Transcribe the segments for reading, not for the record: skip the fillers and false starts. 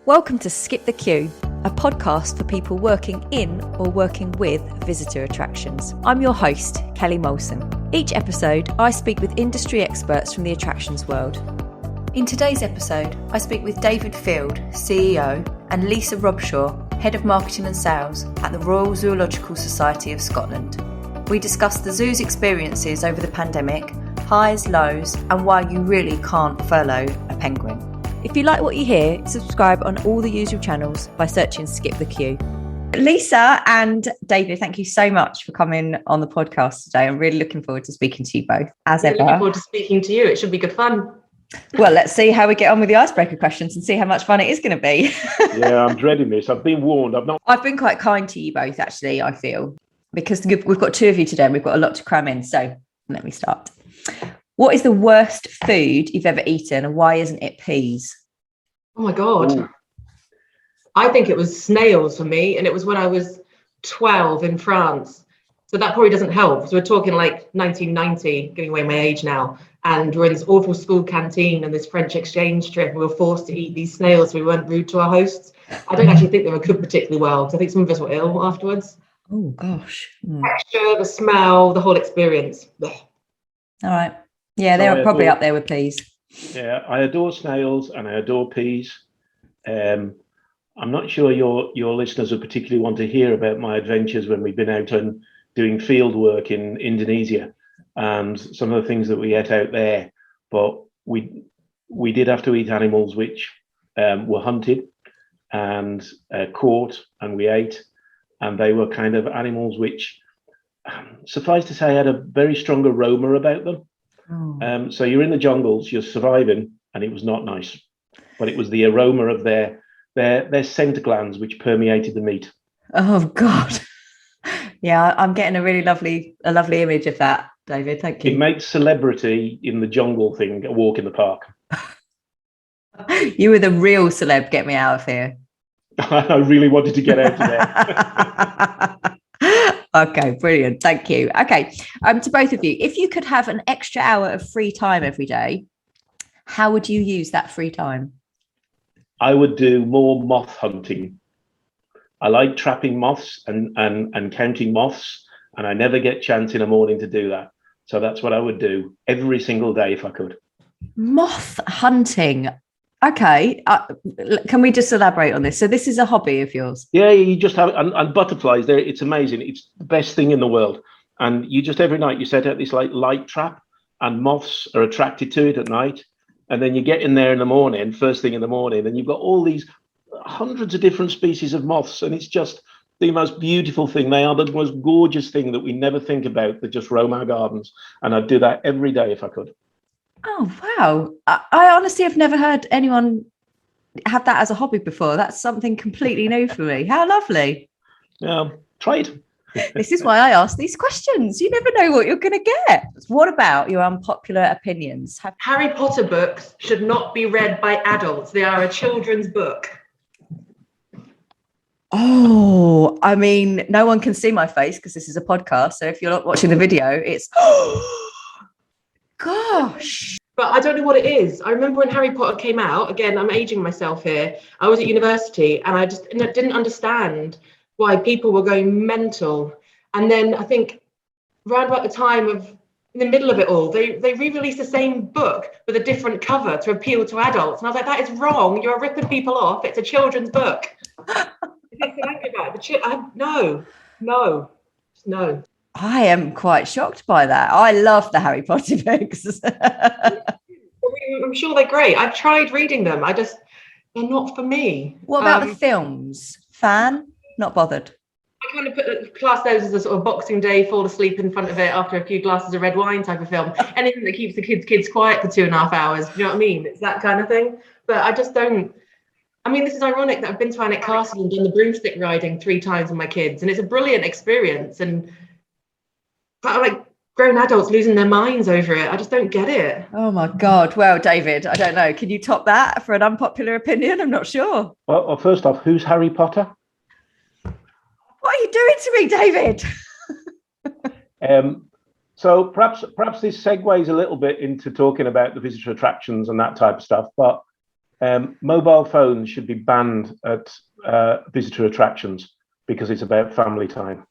Welcome to Skip the Queue, a podcast for people working in or working with visitor attractions. I'm your host, Kelly Molson. Each episode, I speak with industry experts from the attractions world. In today's episode, I speak with David Field, CEO, and Lisa Robshaw, Head of Marketing and Sales at the Royal Zoological Society of Scotland. We discuss the zoo's experiences over the pandemic, highs, lows, and why you really can't furlough a penguin. If you like what you hear, subscribe on all the usual channels by searching Skip the Queue. Lisa and David, thank you so much for coming on the podcast today. I'm really looking forward to speaking to you both, as ever. Looking forward to speaking to you. It should be good fun. Well, let's see how we get on with the icebreaker questions and see how much fun it is going to be. Yeah, I'm dreading this. I've been warned. I've been quite kind to you both, actually, I feel, because we've got two of you today and we've got a lot to cram in. So let me start. What is the worst food you've ever eaten and why isn't it peas? Oh my God. Ooh. I think it was snails for me. And it was when I was 12 in France. So that probably doesn't help. So we're talking like 1990, giving away my age now. And we're in this awful school canteen and this French exchange trip. And we were forced to eat these snails. So we weren't rude to our hosts. I don't actually think they were cooked particularly well because I think some of us were ill afterwards. Oh, gosh. Texture, the smell, the whole experience. Ugh. All right. Yeah, they're probably up there with peas. Yeah, I adore snails and I adore peas. I'm not sure your listeners would particularly want to hear about my adventures when we've been out and doing field work in Indonesia and some of the things that we ate out there. But we did have to eat animals which were hunted and caught and we ate. And they were kind of animals which, suffice to say, had a very strong aroma about them. Oh. So you're in the jungles, you're surviving, and it was not nice. But it was the aroma of their scent glands which permeated the meat. Oh God. Yeah, I'm getting a really lovely image of that, David. Thank you. It makes celebrity in the jungle thing a walk in the park. You were the real celeb. Get me out of here. I really wanted to get out of there. Okay, brilliant. Thank you. Okay, to both of you, if you could have an extra hour of free time every day, how would you use that free time? I would do more moth hunting. I like trapping moths and counting moths, and I never get a chance in the morning to do that. So that's what I would do every single day if I could. Moth hunting. Okay, can we just elaborate on this? So this is a hobby of yours? Yeah, you just have and butterflies. There, it's amazing. It's the best thing in the world. And you just every night you set out this like light trap, and moths are attracted to it at night. And then you get in there in the morning, first thing in the morning, and you've got all these hundreds of different species of moths, and it's just the most beautiful thing. They are the most gorgeous thing that we never think about that just roam our gardens. And I'd do that every day if I could. Oh, wow. I honestly have never heard anyone have that as a hobby before. That's something completely new for me. How lovely. Yeah, try it. This is why I ask these questions. You never know what you're going to get. What about your unpopular opinions? Harry Potter books should not be read by adults. They are a children's book. Oh, I mean, no one can see my face because this is a podcast. So if you're not watching the video, it's... Gosh. But I don't know what it is. I remember when Harry Potter came out, again, I'm aging myself here. I was at university and I just didn't understand why people were going mental. And then I think around about the time of, in the middle of it all, they re-released the same book with a different cover to appeal to adults. And I was like, that is wrong. You're ripping people off. It's a children's book. No. I am quite shocked by that. I love the Harry Potter books. I'm sure they're great. I've tried reading them. They're not for me. What about the films? Fan? Not bothered. I kind of class those as a sort of Boxing Day, fall asleep in front of it after a few glasses of red wine type of film. Anything that keeps the kids quiet for 2.5 hours. Do you know what I mean? It's that kind of thing. But I just don't. I mean, this is ironic that I've been to Alnwick Castle and done the broomstick riding 3 times with my kids, and it's a brilliant experience. But like grown adults losing their minds over it. I just don't get it. Oh my God. Well, David, I don't know. Can you top that for an unpopular opinion? I'm not sure. Well, first off, who's Harry Potter? What are you doing to me, David? So perhaps this segues a little bit into talking about the visitor attractions and that type of stuff. But Mobile phones should be banned at visitor attractions because it's about family time.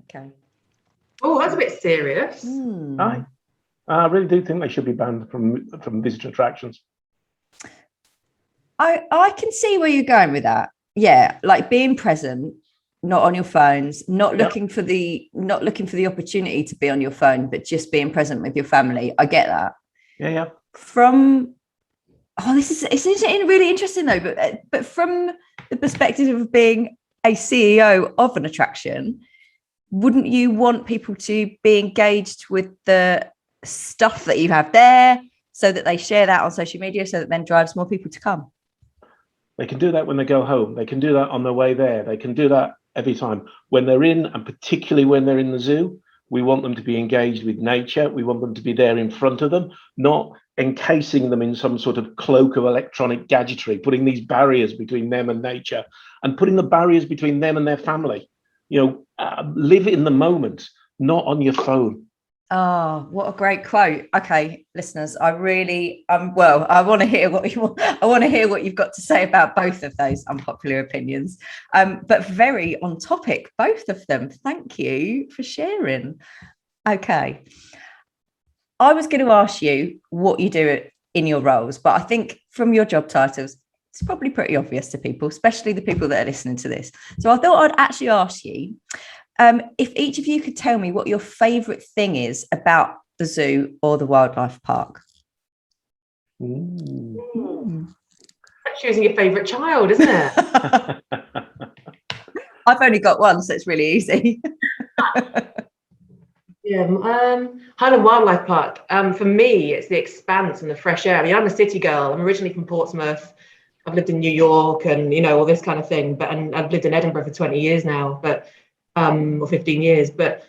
Okay. Oh, that's a bit serious. I really do think they should be banned from visitor attractions. I can see where you're going with that. Yeah, like being present, not on your phones, not looking for the opportunity to be on your phone, but just being present with your family. I get that. Yeah. It's really interesting though, but from the perspective of being a CEO of an attraction, wouldn't you want people to be engaged with the stuff that you have there so that they share that on social media, so that then drives more people to come? They can do that when they go home. They can do that on their way there. They can do that every time. When they're in, and particularly when they're in the zoo, we want them to be engaged with nature. We want them to be there in front of them, not encasing them in some sort of cloak of electronic gadgetry, putting these barriers between them and nature, and putting the barriers between them and their family. Live in the moment, not on your phone. Oh, what a great quote. Okay, listeners, I really I want to hear what you've got to say about both of those unpopular opinions. But very on topic, both of them. Thank you for sharing. Okay. I was going to ask you what you do in your roles, but I think from your job titles, it's probably pretty obvious to people, especially the people that are listening to this. So I thought I'd actually ask you, if each of you could tell me what your favourite thing is about the zoo or the wildlife park. That's choosing your favourite child, isn't it? I've only got one, so it's really easy. Highland Wildlife Park. For me, it's the expanse and the fresh air. I mean, I'm a city girl. I'm originally from Portsmouth. I've lived in New York and, all this kind of thing. And I've lived in Edinburgh for 20 years now, or 15 years. But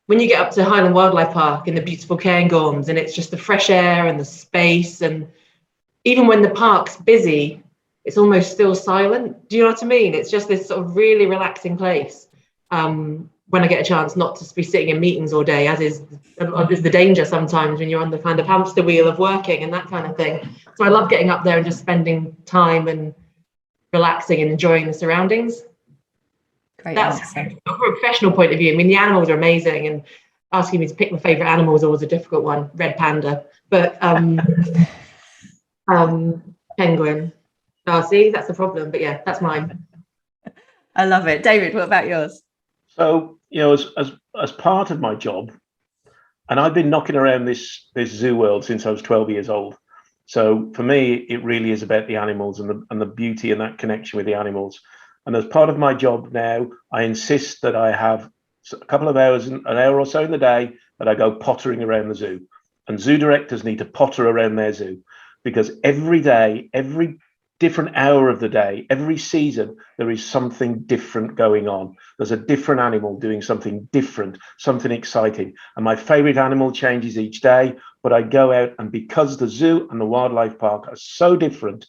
when you get up to Highland Wildlife Park and the beautiful cairngorms, and it's just the fresh air and the space, and even when the park's busy, it's almost still silent. Do you know what I mean? It's just this sort of really relaxing place. When I get a chance not to be sitting in meetings all day, as is the danger sometimes when you're on the kind of hamster wheel of working and that kind of thing. So I love getting up there and just spending time and relaxing and enjoying the surroundings. Great. That's from a professional point of view. I mean, the animals are amazing, and asking me to pick my favourite animal is always a difficult one. Red panda, but penguin. Oh, see, that's the problem. But yeah, that's mine. I love it. David, what about yours? So, as part of my job, and I've been knocking around this zoo world since I was 12 years old. So for me, it really is about the animals and the beauty and that connection with the animals. And as part of my job now, I insist that I have a couple of hours, an hour or so in the day, that I go pottering around the zoo. And zoo directors need to potter around their zoo, because every day, every different hour of the day, every season, there is something different going on. There's a different animal doing something different, something exciting. And my favorite animal changes each day, but I go out, and because the zoo and the wildlife park are so different,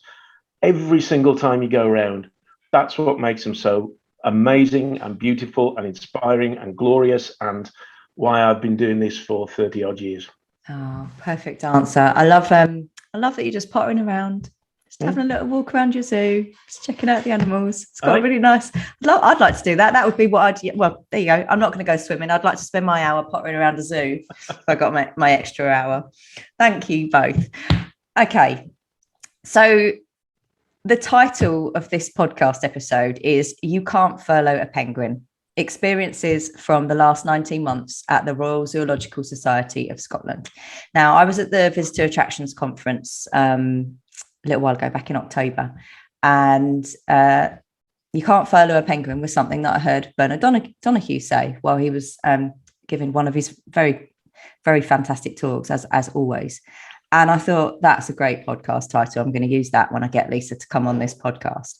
every single time you go around, that's what makes them so amazing and beautiful and inspiring and glorious, and why I've been doing this for 30 odd years. Oh, perfect answer. I love that you're just pottering around, just having a little walk around your zoo, just checking out the animals. It's got really nice. I'd like to do that. That would be what well, there you go. I'm not going to go swimming. I'd like to spend my hour pottering around a zoo if I got my extra hour. Thank you both. Okay. So the title of this podcast episode is You Can't Furlough a Penguin: Experiences from the last 19 months at the Royal Zoological Society of Scotland. Now, I was at the Visitor Attractions Conference a little while ago, back in October, and you can't furlough a penguin was something that I heard Bernard Donahue say while he was giving one of his very, very fantastic talks, as always. And I thought, that's a great podcast title. I'm going to use that when I get Lisa to come on this podcast.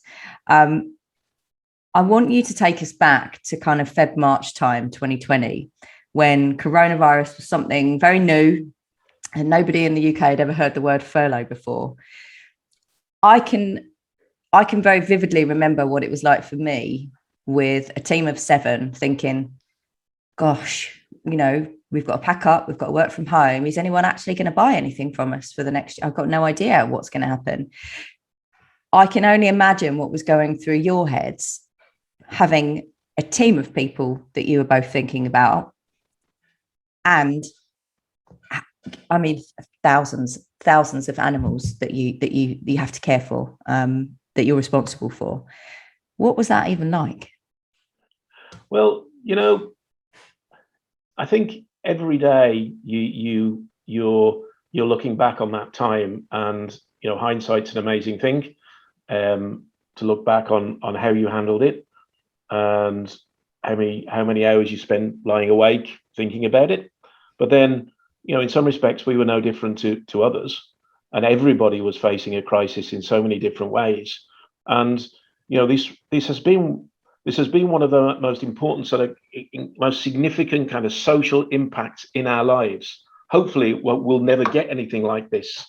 I want you to take us back to kind of March time, 2020, when coronavirus was something very new and nobody in the UK had ever heard the word furlough before. I can very vividly remember what it was like for me with a team of 7 thinking, gosh, we've got to pack up, we've got to work from home. Is anyone actually going to buy anything from us for the next year? I've got no idea what's going to happen. I can only imagine what was going through your heads, having a team of people that you were both thinking about, and I mean thousands of animals that you have to care for, that you're responsible for. What was that even like? Well, I think every day you're looking back on that time, and hindsight's an amazing thing. To look back on how you handled it, and how many hours you spent lying awake thinking about it. But then, in some respects, we were no different to others, and everybody was facing a crisis in so many different ways. And this has been one of the most important, sort of most significant kind of social impacts in our lives. Hopefully, we'll never get anything like this.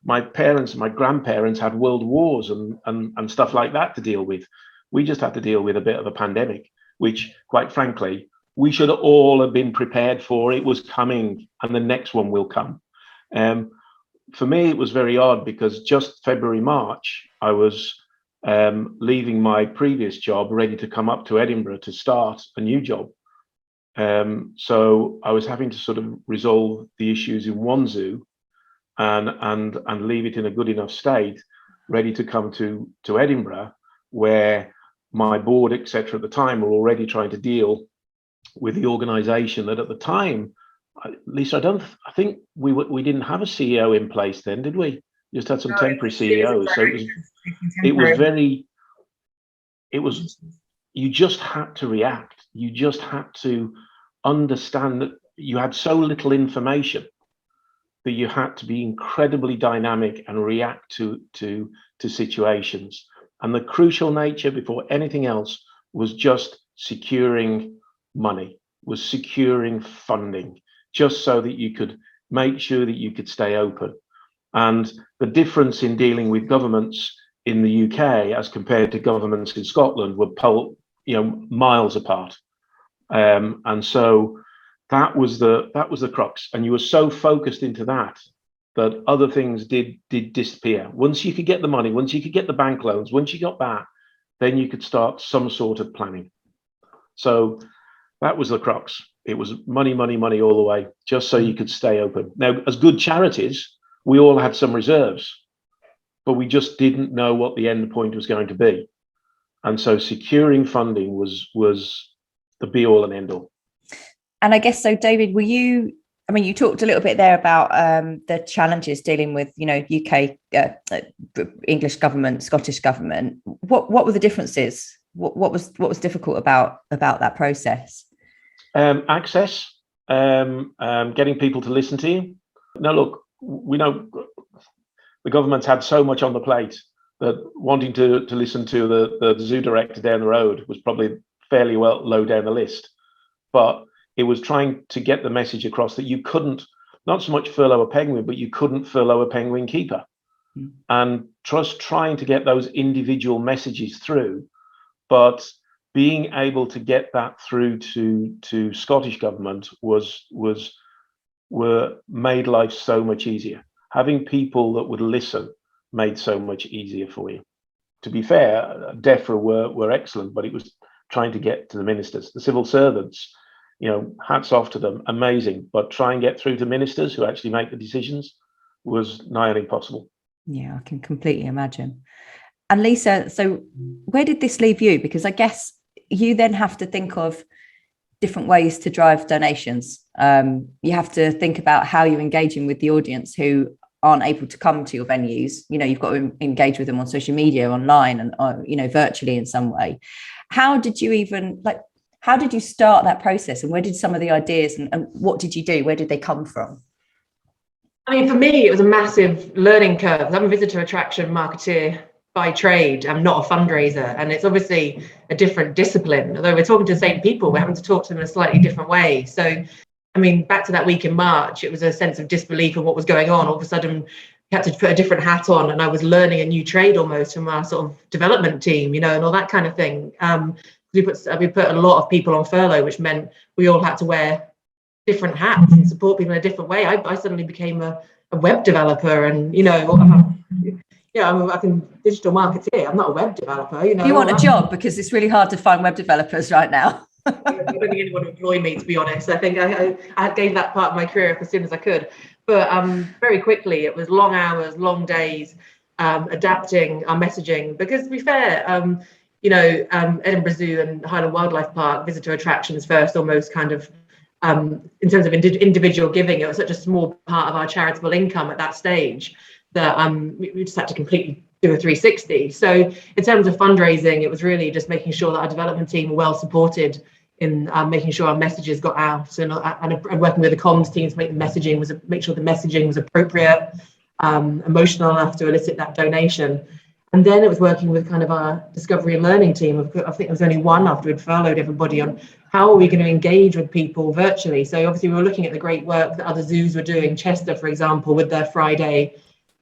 My parents and my grandparents had world wars and stuff like that to deal with. We just had to deal with a bit of a pandemic, which, quite frankly, we should all have been prepared for. It was coming, and the next one will come. For me, it was very odd because just February, March, I was leaving my previous job, ready to come up to Edinburgh to start a new job. So I was having to sort of resolve the issues in one zoo and leave it in a good enough state, ready to come to Edinburgh, where my board, etc., at the time were already trying to deal with the organisation that at the time, Lisa, I think we didn't have a CEO in place then, did we? Just had some temporary CEOs. So you just had to react. You just had to understand that you had so little information that you had to be incredibly dynamic and react to situations. And the crucial nature, before anything else, was just securing money, was securing funding, just so that you could make sure that you could stay open. And the difference in dealing with governments in the UK as compared to governments in Scotland were miles apart. And so that was the crux. And you were so focused into that other things did disappear. Once you could get the money, once you could get the bank loans, once you got that, then you could start some sort of planning. So that was the crux. It was money, money, money all the way, just so you could stay open. Now, as good charities, we all had some reserves, but we just didn't know what the end point was going to be. And so securing funding was the be all and end all. And I guess so, David, you talked a little bit there about the challenges dealing with, UK, English government, Scottish government. What were the differences? What was difficult about that process? Access, getting people to listen to you. Now, look, we know the government's had so much on the plate that wanting to listen to the zoo director down the road was probably fairly well low down the list. But it was trying to get the message across that you couldn't, not so much furlough a penguin, but you couldn't furlough a penguin keeper. And just trying to get those individual messages through, but being able to get that through to Scottish government made life so much easier. Having people that would listen made so much easier for you. To be fair, DEFRA were excellent, but it was trying to get to the ministers, the civil servants. Hats off to them, amazing. But try and get through to ministers who actually make the decisions was nigh on impossible. Yeah, I can completely imagine. And Lisa, so where did this leave you? Because I guess you then have to think of different ways to drive donations. You have to think about how you're engaging with the audience who aren't able to come to your venues. You've got to engage with them on social media, online, and virtually in some way. How did you start that process, and where did some of the ideas and what did you do? Where did they come from? I mean, for me, it was a massive learning curve. I'm a visitor attraction marketeer by trade. I'm not a fundraiser, and it's obviously a different discipline. Although we're talking to the same people, we're having to talk to them in a slightly different way. So, I mean, back to that week in March, it was a sense of disbelief of what was going on. All of a sudden, you had to put a different hat on, and I was learning a new trade almost from our sort of development team, and all that kind of thing. We put a lot of people on furlough, which meant we all had to wear different hats and support people in a different way. I suddenly became a web developer, and yeah, I'm working digital marketeer. I'm not a web developer, you know. You want a job, because it's really hard to find web developers right now. I don't think anyone would employ me, to be honest. I think I gave that part of my career up as soon as I could. But very quickly, it was long hours, long days, adapting our messaging. Because to be fair, Edinburgh Zoo and Highland Wildlife Park, visitor attractions first, almost kind of, in terms of individual giving, it was such a small part of our charitable income at that stage that we just had to completely do a 360. So in terms of fundraising, it was really just making sure that our development team were well supported in making sure our messages got out, and working with the comms team to make sure the messaging was appropriate, emotional enough to elicit that donation. And then it was working with kind of our discovery and learning team. I think there was only one after we'd furloughed everybody on how are we going to engage with people virtually. So obviously we were looking at the great work that other zoos were doing. Chester, for example, with their Friday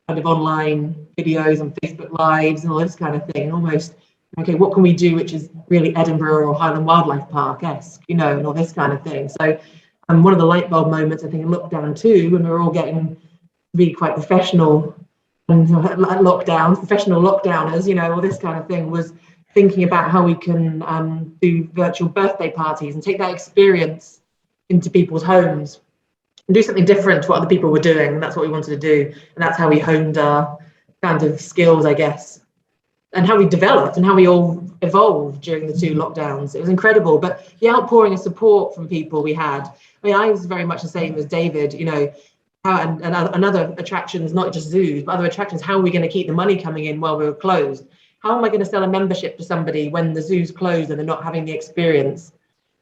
kind of online videos on Facebook Lives and all this kind of thing. Almost, okay, what can we do which is really Edinburgh or Highland Wildlife Park-esque, and all this kind of thing. So one of the light bulb moments, I think, in lockdown too, when we were all getting to be quite professional and professional lockdowners, all this kind of thing, was thinking about how we can do virtual birthday parties and take that experience into people's homes and do something different to what other people were doing. And that's what we wanted to do. And that's how we honed our kind of skills, I guess, and how we developed and how we all evolved during the 2 lockdowns. It was incredible. But the outpouring of support from people we had, I mean, I was very much the same as David, how, and other attractions, not just zoos, but other attractions, how are we going to keep the money coming in while we were closed? How am I going to sell a membership to somebody when the zoo's closed and they're not having the experience?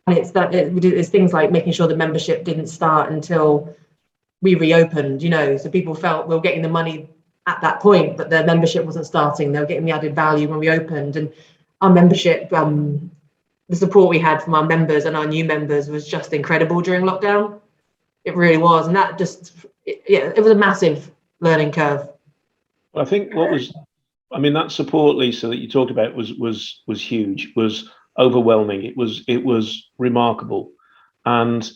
And it's things like making sure the membership didn't start until we reopened, so people felt we were getting the money at that point, but their membership wasn't starting. They were getting the added value when we opened. And our membership, the support we had from our members and our new members was just incredible during lockdown. It really was. And that it was a massive learning curve. I think that support, Lisa, that you talked about was huge, was overwhelming. It was remarkable. And,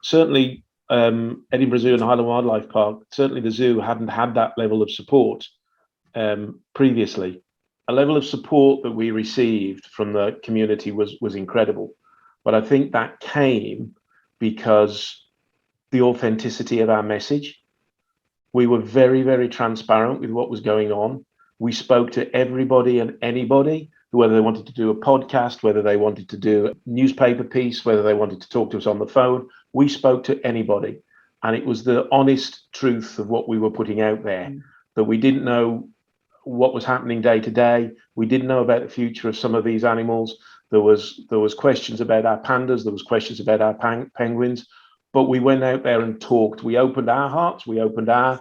certainly Edinburgh Zoo and Highland Wildlife Park, certainly the zoo hadn't had that level of support previously. A level of support that we received from the community was incredible. But I think that came because the authenticity of our message. We were very, very transparent with what was going on. We spoke to everybody and anybody, whether they wanted to do a podcast, whether they wanted to do a newspaper piece, whether they wanted to talk to us on the phone. We spoke to anybody. And it was the honest truth of what we were putting out there, that we didn't know what was happening day to day. We didn't know about the future of some of these animals. There was questions about our pandas. There was questions about our penguins. But we went out there and talked. We opened our hearts. We opened our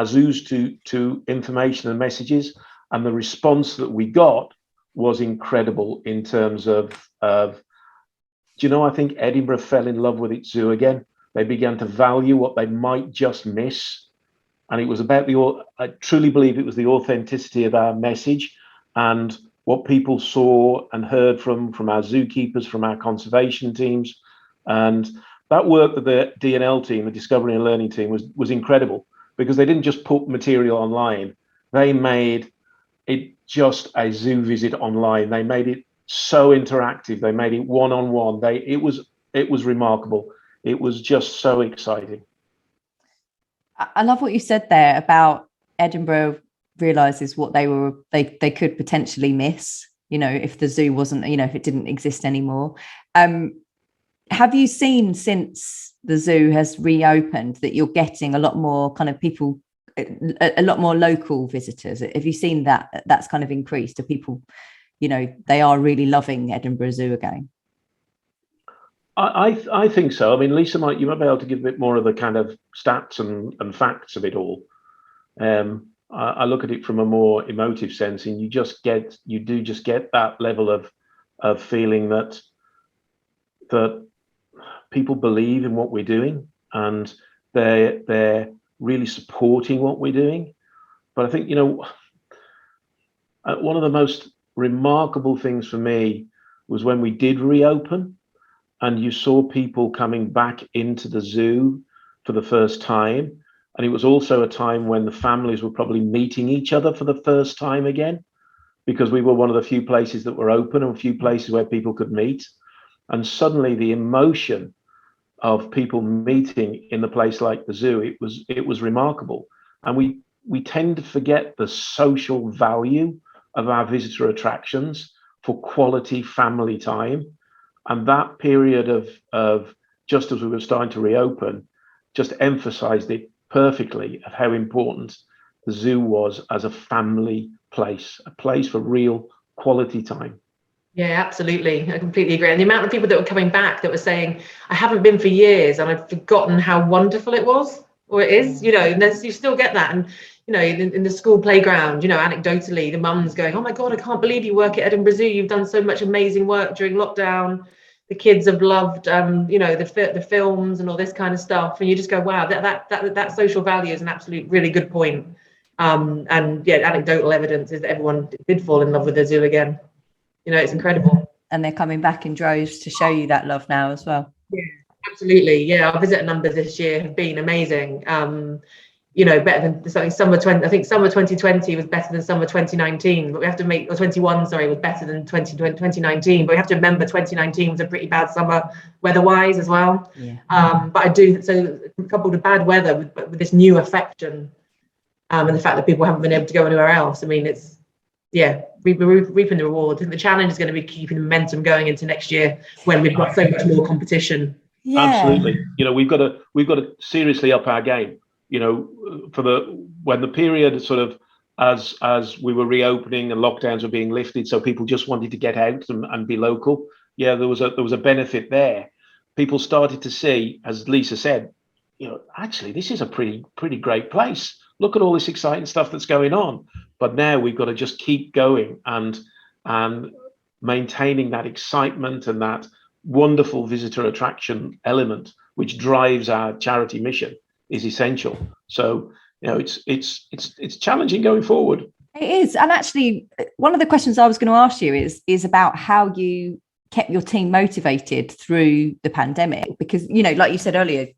zoos to information and messages. And the response that we got was incredible in terms of I think Edinburgh fell in love with its zoo again. They began to value what they might just miss. And it was about I truly believe it was the authenticity of our message and what people saw and heard from our zookeepers, from our conservation teams. And that work that the D&L team, the Discovery and Learning team, was incredible, because they didn't just put material online. They made it just a zoo visit online. They made it so interactive. They made it one-on-one. It was remarkable. It was just so exciting. I love what you said there about Edinburgh realizes what they could potentially miss, if the zoo wasn't, if it didn't exist anymore. Have you seen, since the zoo has reopened, that you're getting a lot more kind of people, a lot more local visitors? Have you seen that's kind of increased? Do people, they are really loving Edinburgh Zoo again? I think so. I mean, Lisa, you might be able to give a bit more of the kind of stats and facts of it all. I look at it from a more emotive sense, and you do just get that level of feeling that people believe in what we're doing, and they're really supporting what we're doing. But I think, one of the most remarkable things for me was when we did reopen and you saw people coming back into the zoo for the first time. And it was also a time when the families were probably meeting each other for the first time again, because we were one of the few places that were open and a few places where people could meet. And suddenly the emotion of people meeting in the place like the zoo, it was remarkable. And we tend to forget the social value of our visitor attractions for quality family time. And that period of just as we were starting to reopen, just emphasized it perfectly of how important the zoo was as a family place, a place for real quality time. Yeah, absolutely. I completely agree. And the amount of people that were coming back that were saying, I haven't been for years and I'd forgotten how wonderful it was, or it is, and you still get that. And, in the school playground, anecdotally, the mums going, oh my God, I can't believe you work at Edinburgh Zoo. You've done so much amazing work during lockdown. The kids have loved, the films and all this kind of stuff. And you just go, wow, that social value is an absolute really good point. And yeah, anecdotal evidence is that everyone did fall in love with the zoo again. It's incredible. And they're coming back in droves to show you that love now as well. Yeah, absolutely. Yeah, our visitor numbers this year have been amazing. Better than something summer 20. I think summer 2020 was better than summer 2019. But we have to or 21, sorry, was better than 2019. But we have to remember 2019 was a pretty bad summer weather-wise as well. Yeah. But I do, so coupled with bad weather with this new affection, and the fact that people haven't been able to go anywhere else. I mean, it's reaping the reward. The challenge is going to be keeping momentum going into next year when we've got so much more competition. Yeah. Absolutely. We've got to seriously up our game. When the period sort of as we were reopening and lockdowns were being lifted, so people just wanted to get out and be local. Yeah, there was a benefit there. People started to see, as Lisa said, actually this is a pretty great place. Look at all this exciting stuff that's going on. But now we've got to just keep going and maintaining that excitement and that wonderful visitor attraction element, which drives our charity mission, is essential. So, it's challenging going forward. It is. And actually, one of the questions I was going to ask you is about how you kept your team motivated through the pandemic, because like you said earlier,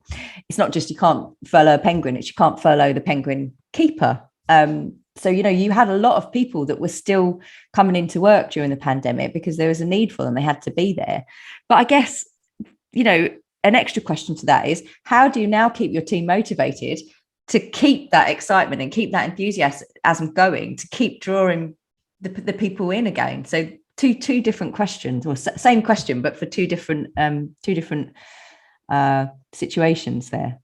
it's not just you can't furlough a penguin, it's you can't furlough the penguin keeper. So you had a lot of people that were still coming into work during the pandemic because there was a need for them, they had to be there. But I guess an extra question to that is, how do you now keep your team motivated to keep that excitement and keep that enthusiasm going, to keep drawing the people in again? So two different questions, or same question, but for two different situations there.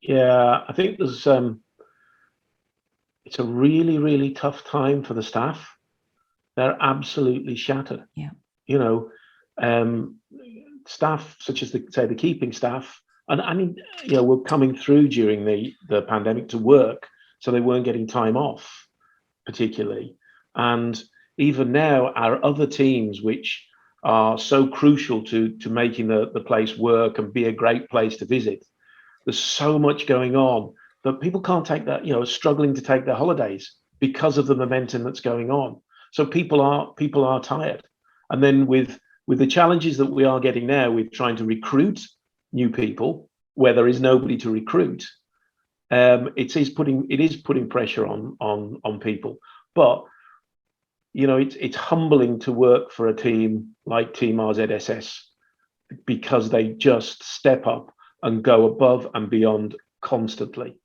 Yeah, I think there's it's a really, really tough time for the staff. They're absolutely shattered. Yeah. Staff such as the keeping staff, and I mean, were coming through during the pandemic to work, so they weren't getting time off, particularly. And even now, our other teams, which are so crucial to making the place work and be a great place to visit, there's so much going on that people can't take that, struggling to take their holidays because of the momentum that's going on. So people are tired. And then with the challenges that we are getting now with trying to recruit new people where there is nobody to recruit, it is putting pressure on people. But it's humbling to work for a team like Team RZSS, because they just step up and go above and beyond constantly.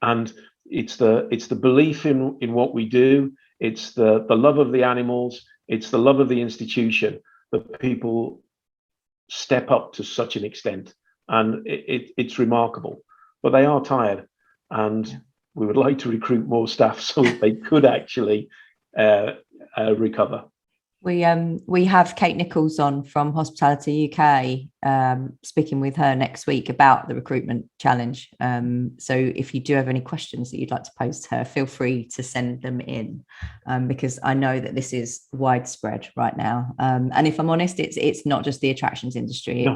And it's the belief in what we do, it's the love of the animals, it's the love of the institution that people step up to such an extent. And it's remarkable. But they are tired, and we would like to recruit more staff so that they could actually recover. We have Kate Nichols on from Hospitality UK, speaking with her next week about the recruitment challenge. So if you do have any questions that you'd like to pose to her, feel free to send them in, because I know that this is widespread right now. And if I'm honest, it's not just the attractions industry. No.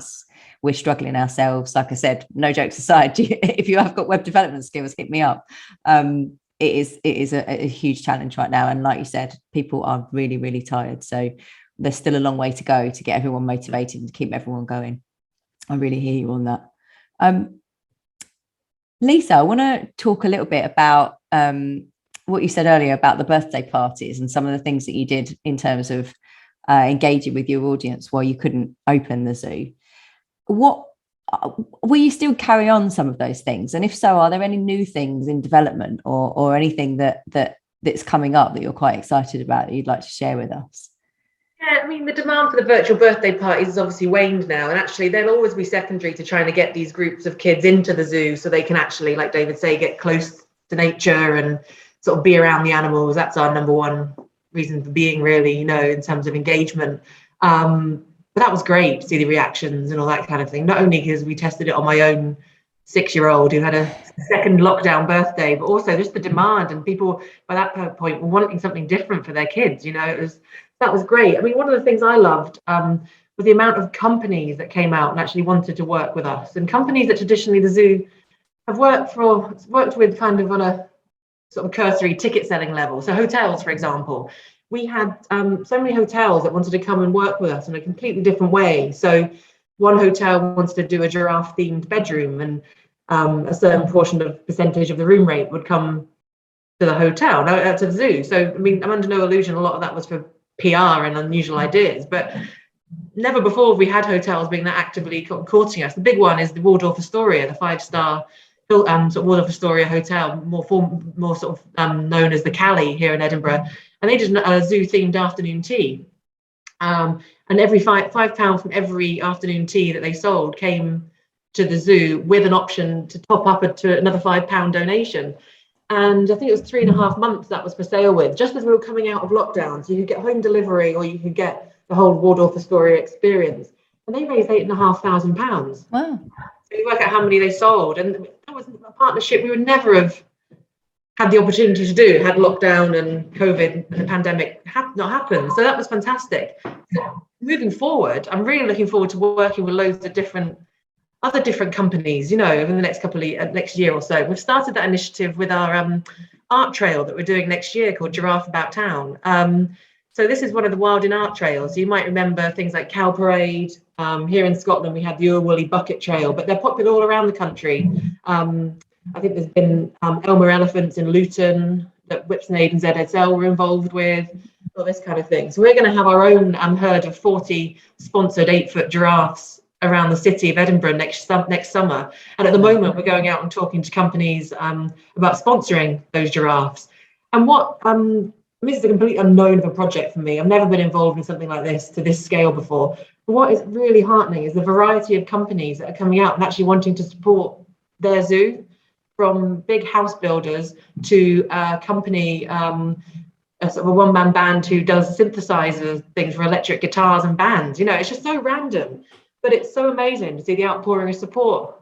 We're struggling ourselves. Like I said, no jokes aside, if you have got web development skills, hit me up. It is a huge challenge right now. And like you said, people are really, really tired. So there's still a long way to go to get everyone motivated and to keep everyone going. I really hear you on that. Lisa, I want to talk a little bit about what you said earlier about the birthday parties and some of the things that you did in terms of engaging with your audience while you couldn't open the zoo. What will you still carry on some of those things? And if so, are there any new things in development or anything that's coming up that you're quite excited about that you'd like to share with us? Yeah, I mean, the demand for the virtual birthday parties has obviously waned now, and actually they'll always be secondary to trying to get these groups of kids into the zoo so they can actually, like David say, get close to nature and sort of be around the animals. That's our number one reason for being, really, in terms of engagement. But that was great to see the reactions and all that kind of thing. Not only because we tested it on my own 6-year-old who had a second lockdown birthday, but also just the demand, and people by that point were wanting something different for their kids. That was great. I mean, one of the things I loved was the amount of companies that came out and actually wanted to work with us, and companies that traditionally the zoo have worked with kind of on a sort of cursory ticket selling level. So hotels, for example, we had so many hotels that wanted to come and work with us in a completely different way. So one hotel wants to do a giraffe themed bedroom, and a certain percentage of the room rate would come to the hotel, to the zoo. So, I mean, I'm under no illusion a lot of that was for PR and unusual ideas, but never before have we had hotels being that actively courting us. The big one is the Waldorf Astoria, the 5-star sort of Waldorf Astoria hotel, more sort of known as the Cali here in Edinburgh, and they did a zoo themed afternoon tea. And every £5 from every afternoon tea that they sold came to the zoo with an option to top up to another £5 donation. And I think it was 3.5 months that was for sale with, just as we were coming out of lockdown. So you could get home delivery or you could get the whole Waldorf Astoria experience. And they raised £8,500. Wow. So you work out how many they sold. And that was a partnership we would never have had the opportunity to do had lockdown and COVID and the pandemic not happened. So that was fantastic. So moving forward, I'm really looking forward to working with loads of other different companies, over the next year or so. We've started that initiative with our art trail that we're doing next year called Giraffe About Town. So this is one of the wild in art trails. You might remember things like Cow Parade. Here in Scotland, we have the Woolly Bucket Trail, but they're popular all around the country. I think there's been Elmer Elephants in Luton that Whipsnade and ZSL were involved with, all this kind of thing. So we're going to have our own herd of 40 sponsored 8-foot giraffes around the city of Edinburgh next summer. And at the moment, we're going out and talking to companies about sponsoring those giraffes. And this is a complete unknown of a project for me. I've never been involved in something like this to this scale before. But what is really heartening is the variety of companies that are coming out and actually wanting to support their zoo, from big house builders to a company, a sort of a one-man band who does synthesizer things for electric guitars and bands. It's just so random. But it's so amazing to see the outpouring of support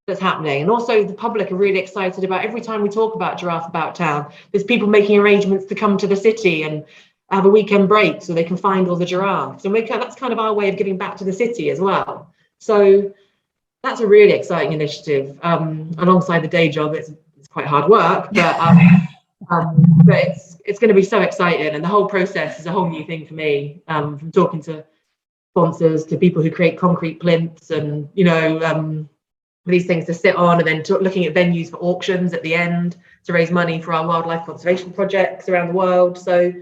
that's happening. And also the public are really excited about every time we talk about Giraffe About Town, there's people making arrangements to come to the city and have a weekend break so they can find all the giraffes. And that's kind of our way of giving back to the city as well. So that's a really exciting initiative. Alongside the day job, it's quite hard work, but it's going to be so exciting. And the whole process is a whole new thing for me, from talking to sponsors to people who create concrete plinths and these things to sit on, and then looking at venues for auctions at the end to raise money for our wildlife conservation projects around the world. So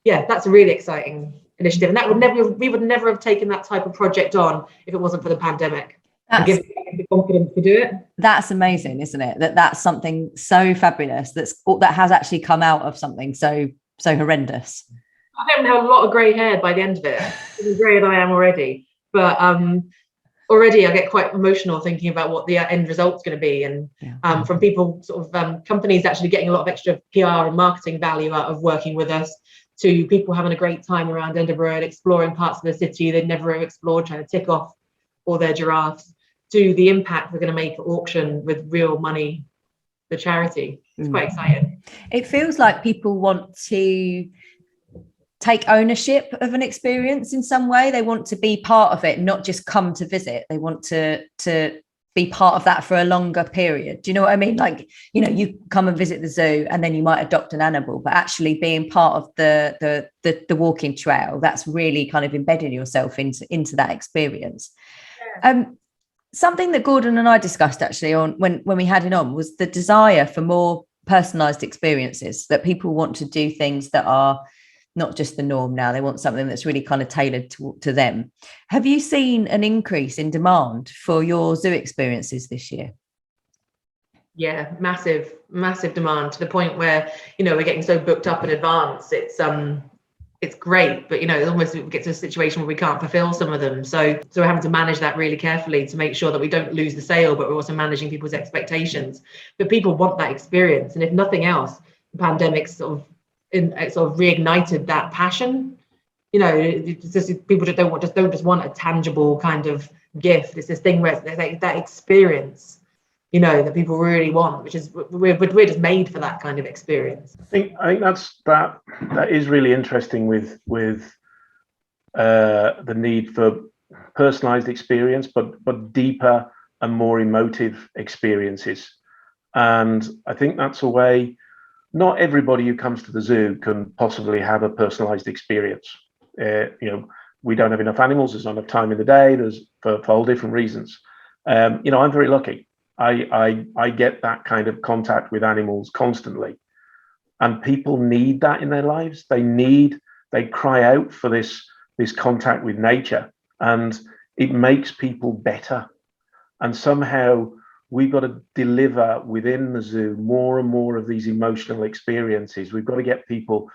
yeah, that's a really exciting initiative, and we would never have taken that type of project on if it wasn't for the pandemic. Give the confidence to do it. That's amazing, isn't it? That's something so fabulous that has actually come out of something so horrendous. I don't have a lot of grey hair by the end of it. As grey as I am already, but already I get quite emotional thinking about what the end result's going to be, and from people sort of companies actually getting a lot of extra PR and marketing value out of working with us, to people having a great time around Edinburgh and exploring parts of the city they'd never have explored, trying to tick off all their giraffes, to the impact we're going to make at auction with real money for charity. It's quite exciting. It feels like people want to take ownership of an experience in some way. They want to be part of it, not just come to visit. They want to be part of that for a longer period. Do you know what I mean? Like, you come and visit the zoo and then you might adopt an animal, but actually being part of the walking trail, that's really kind of embedding yourself into that experience. Something that Gordon and I discussed actually on when we had it on was the desire for more personalized experiences, that people want to do things that are not just the norm now. They want something that's really kind of tailored to them. Have you seen an increase in demand for your zoo experiences this year? Yeah, massive demand, to the point where, we're getting so booked up in advance. It's great, but it almost gets to a situation where we can't fulfill some of them. So we're having to manage that really carefully to make sure that we don't lose the sale, but we're also managing people's expectations. But people want that experience, and if nothing else, the pandemic sort of reignited that passion. It's just, people don't just want a tangible kind of gift. It's this thing where it's that experience, that people really want, which is we're just made for that kind of experience. I think that is really interesting with the need for personalized experience, but deeper and more emotive experiences. And I think that's a way. Not everybody who comes to the zoo can possibly have a personalized experience. We don't have enough animals. There's not enough time in the day. There's for all different reasons. I'm very lucky. I get that kind of contact with animals constantly, and people need that in their lives. They cry out for this contact with nature, and it makes people better. And somehow we've got to deliver within the zoo more and more of these emotional experiences. We've got to get people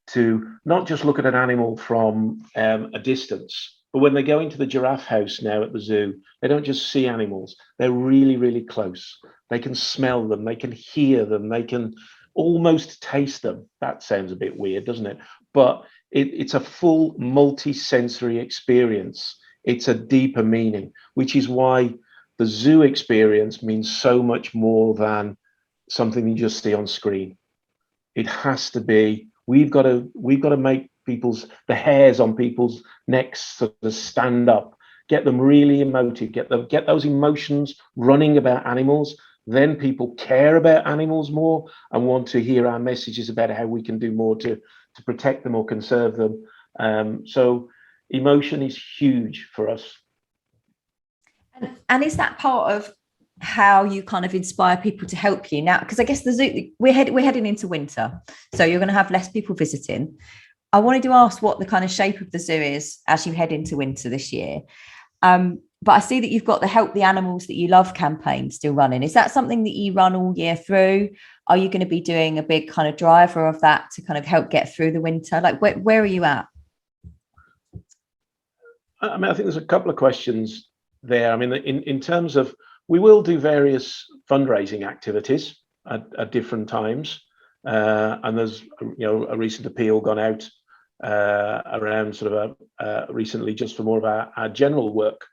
to not just look at an animal from a distance, but when they go into the giraffe house now at the zoo, they don't just see animals. They're really, really close. They can smell them. They can hear them. They can almost taste them. That sounds a bit weird, doesn't it? But it's a full multi-sensory experience. It's a deeper meaning, which is why the zoo experience means so much more than something you just see on screen. It has to be. We've got to make the hairs on people's necks sort of stand up, get them really emotive, get those emotions running about animals. Then people care about animals more and want to hear our messages about how we can do more to protect them or conserve them. So emotion is huge for us. And is that part of how you kind of inspire people to help you now? Because I guess the zoo, we're heading into winter, so you're going to have less people visiting. I wanted to ask what the kind of shape of the zoo is as you head into winter this year. But I see that you've got the Help the Animals That You Love campaign still running. Is that something that you run all year through? Are you going to be doing a big kind of driver of that to kind of help get through the winter? Like, where are you at? I think there's a couple of questions there. In terms of, we will do various fundraising activities at different times. And there's, a recent appeal gone out around sort of recently just for more of our general work.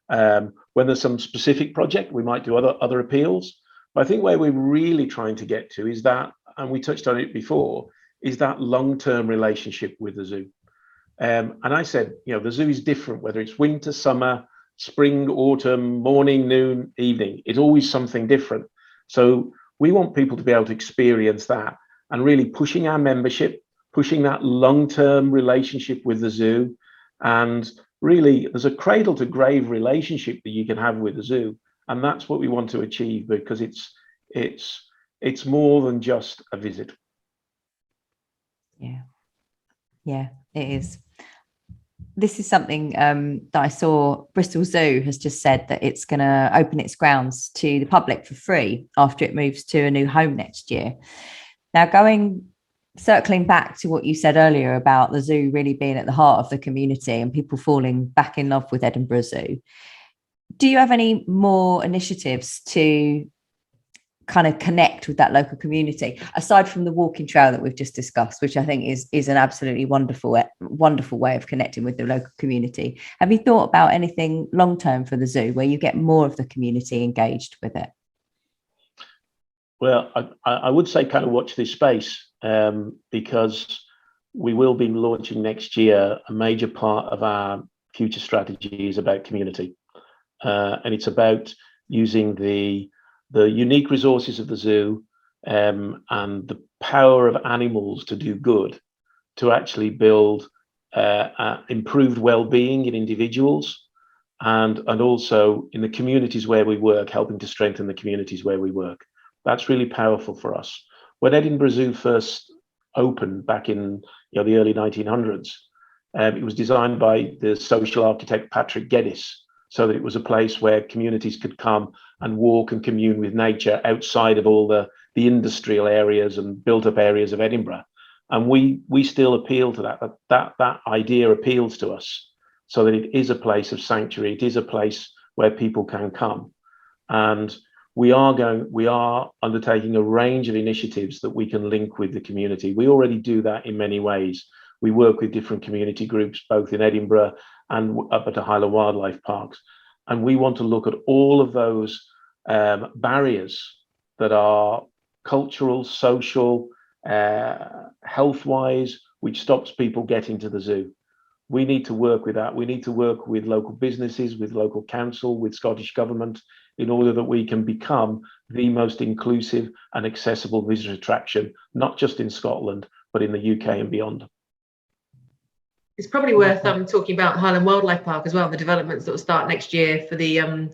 When there's some specific project, we might do other appeals. But I think where we're really trying to get to is that, and we touched on it before, is that long-term relationship with the zoo. And I said, the zoo is different, whether it's winter, summer, spring, autumn, morning, noon, evening. It's always something different. So we want people to be able to experience that, and really pushing our membership, pushing that long-term relationship with the zoo. And really, there's a cradle to grave relationship that you can have with the zoo. And that's what we want to achieve, because it's more than just a visit. Yeah, it is. This is something that I saw. Bristol Zoo has just said that it's going to open its grounds to the public for free after it moves to a new home next year. Now, circling back to what you said earlier about the zoo really being at the heart of the community and people falling back in love with Edinburgh Zoo, do you have any more initiatives to kind of connect with that local community, aside from the walking trail that we've just discussed, which I think is an absolutely wonderful way of connecting with the local community? Have you thought about anything long term for the zoo where you get more of the community engaged with it? Well, I would say kind of watch this space, because we will be launching next year. A major part of our future strategy is about community, and it's about using the unique resources of the zoo and the power of animals to do good, to actually build improved well-being in individuals, and also in the communities where we work, helping to strengthen the communities where we work. That's really powerful for us. When Edinburgh Zoo first opened back in the early 1900s, it was designed by the social architect Patrick Geddes, so that it was a place where communities could come and walk and commune with nature outside of all the industrial areas and built-up areas of Edinburgh. And we still appeal to that idea appeals to us, so that it is a place of sanctuary. It is a place where people can come. And we are undertaking a range of initiatives that we can link with the community. We already do that in many ways. We work with different community groups, both in Edinburgh and up at the Highland Wildlife Parks. And we want to look at all of those barriers that are cultural, social, health-wise, which stops people getting to the zoo. We need to work with that. We need to work with local businesses, with local council, with Scottish government, in order that we can become the most inclusive and accessible visitor attraction, not just in Scotland, but in the UK and beyond. It's probably worth talking about Highland Wildlife Park as well, the developments that will start next year for the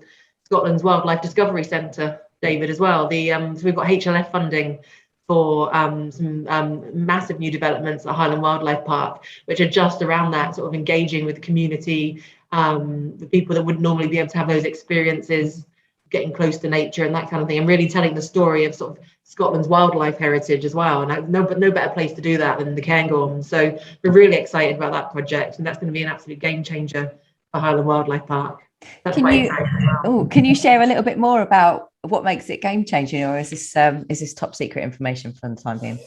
Scotland's Wildlife Discovery Centre, David, as well. So we've got HLF funding for some massive new developments at Highland Wildlife Park, which are just around that, sort of engaging with the community, the people that wouldn't normally be able to have those experiences, getting close to nature and that kind of thing, and really telling the story of sort of Scotland's wildlife heritage as well. And no better place to do that than the Cairngorms. So we're really excited about that project, and that's going to be an absolute game changer for Highland Wildlife Park. Can you share a little bit more about what makes it game changing, or is this top secret information for the time being?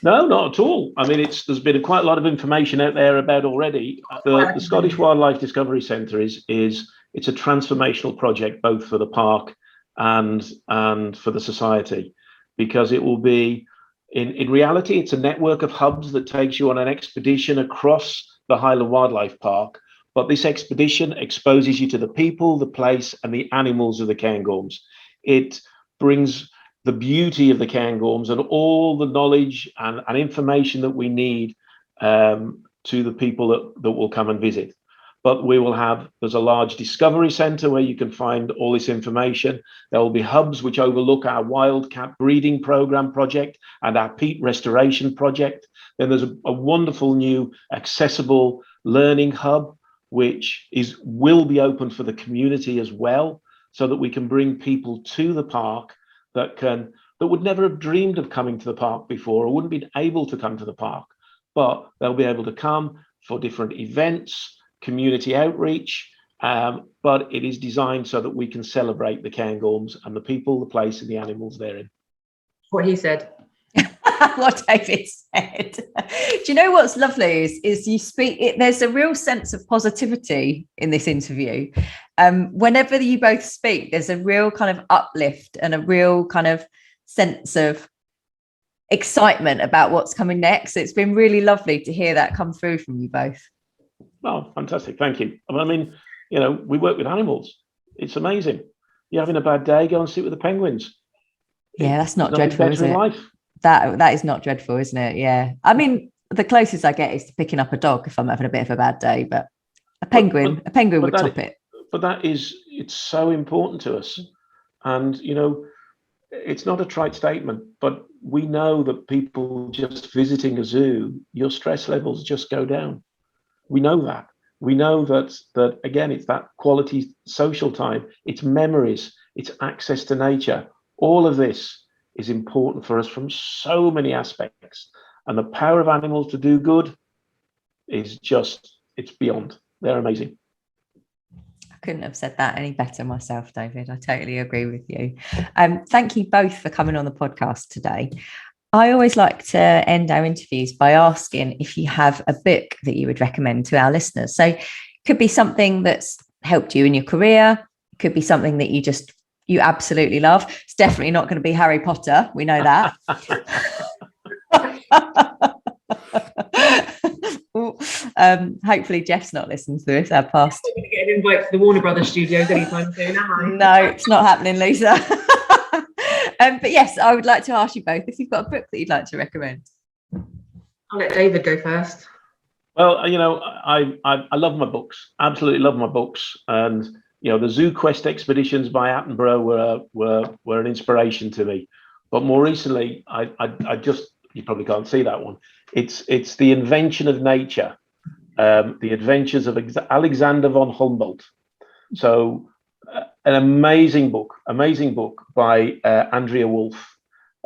No, not at all. I mean, there's been quite a lot of information out there about already. The Scottish Wildlife Discovery Centre it's a transformational project, both for the park and for the society, because it will be, in reality, it's a network of hubs that takes you on an expedition across the Highland Wildlife Park. But this expedition exposes you to the people, the place, and the animals of the Cairngorms. It brings the beauty of the Cairngorms and all the knowledge and information that we need to the people that will come and visit. But there's a large discovery centre where you can find all this information. There will be hubs which overlook our wildcat breeding programme project and our peat restoration project. Then there's a wonderful new accessible learning hub, which will be open for the community as well, so that we can bring people to the park that would never have dreamed of coming to the park before, or wouldn't be able to come to the park, but they'll be able to come for different events, community outreach, but it is designed so that we can celebrate the Cairngorms and the people, the place, and the animals therein. What he said. What David said. Do you know what's lovely is you speak, there's a real sense of positivity in this interview. Whenever you both speak, there's a real kind of uplift and a real kind of sense of excitement about what's coming next. It's been really lovely to hear that come through from you both. Oh, fantastic. Thank you. I mean, we work with animals. It's amazing. You're having a bad day, go and sit with the penguins. Yeah, that's not dreadful, is it? Life. That is not dreadful, isn't it? Yeah. I mean, the closest I get is to picking up a dog if I'm having a bit of a bad day, but a penguin would top it. But it's so important to us. And, it's not a trite statement, but we know that people just visiting a zoo, your stress levels just go down. We know that. We know that again, it's that quality social time, it's memories, it's access to nature. All of this is important for us from so many aspects. And the power of animals to do good is it's beyond. They're amazing. I couldn't have said that any better myself, David. I totally agree with you. Thank you both for coming on the podcast today. I always like to end our interviews by asking if you have a book that you would recommend to our listeners. So it could be something that's helped you in your career. It could be something that you absolutely love. It's definitely not going to be Harry Potter. We know that. Hopefully Jeff's not listening to this, our past. I'm going to get an invite to the Warner Brothers studios anytime soon, am I? No, it's not happening, Lisa. But yes, I would like to ask you both if you've got a book that you'd like to recommend. I'll let David go first. Well, I love my books. Absolutely love my books, and the Zoo Quest expeditions by Attenborough were an inspiration to me. But more recently, I just, you probably can't see that one. It's The Invention of Nature, The Adventures of Alexander von Humboldt. So an amazing book by Andrea Wolf.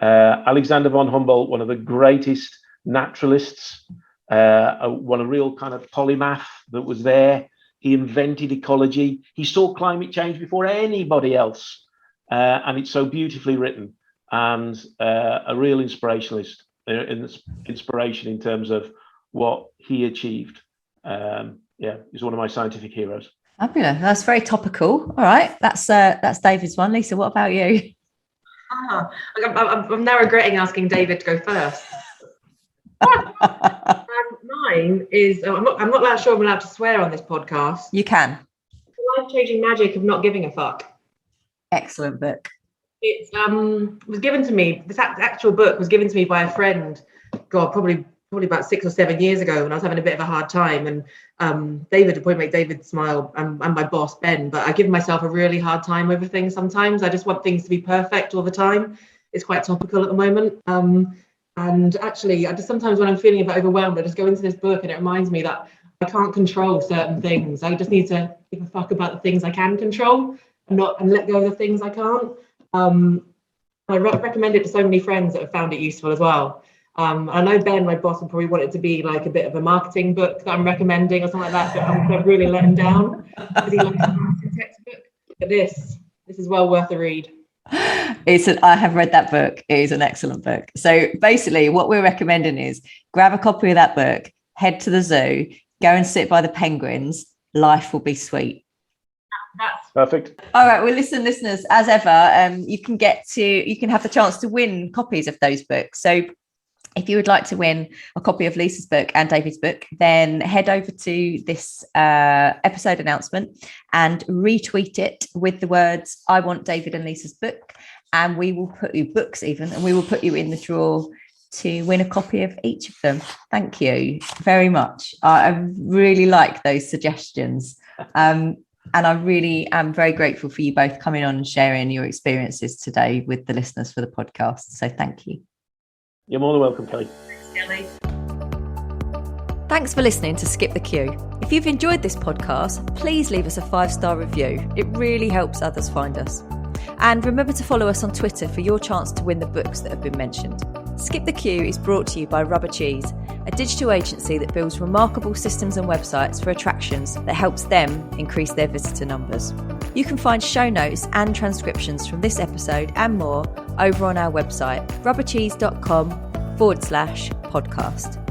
Alexander von Humboldt, one of the greatest naturalists, one a real kind of polymath that was there. He invented ecology. He saw climate change before anybody else, and it's so beautifully written, and a real inspiration in terms of what he achieved. He's one of my scientific heroes. Fabulous. That's very topical. All right, that's David's one. Lisa, what about you? I'm now regretting asking David to go first. Mine is, I'm not sure I'm allowed to swear on this podcast. You can. The Life-Changing Magic of Not Giving a Fuck. Excellent book. It was given to me, this actual book was given to me by a friend, probably about 6 or 7 years ago, when I was having a bit of a hard time. And David, would probably make David smile, and my boss, Ben, but I give myself a really hard time over things sometimes. I just want things to be perfect all the time. It's quite topical at the moment. And actually, sometimes when I'm feeling a bit overwhelmed, I just go into this book, and it reminds me that I can't control certain things. I just need to give a fuck about the things I can control, and let go of the things I can't. I recommend it to so many friends that have found it useful as well. I know Ben, my boss, would probably want it to be like a bit of a marketing book that I'm recommending or something like that, but I've really let him down because he likes a marketing textbook. But this is well worth a read. I have read that book. It is an excellent book. So basically what we're recommending is grab a copy of that book, head to the zoo, go and sit by the penguins. Life will be sweet. That's perfect. All right. Well, listen, listeners, as ever, you can have the chance to win copies of those books. So if you would like to win a copy of Lisa's book and David's book, then head over to this episode announcement and retweet it with the words, "I want David and Lisa's book." And we will put you in the draw to win a copy of each of them. Thank you very much. I really like those suggestions. And I really am very grateful for you both coming on and sharing your experiences today with the listeners for the podcast. So thank you. You're more than welcome, Kelly. Thanks, Kelly. Thanks for listening to Skip the Queue. If you've enjoyed this podcast, please leave us a 5-star review. It really helps others find us. And remember to follow us on Twitter for your chance to win the books that have been mentioned. Skip the Queue is brought to you by Rubber Cheese, a digital agency that builds remarkable systems and websites for attractions that helps them increase their visitor numbers. You can find show notes and transcriptions from this episode and more over on our website, rubbercheese.com/podcast.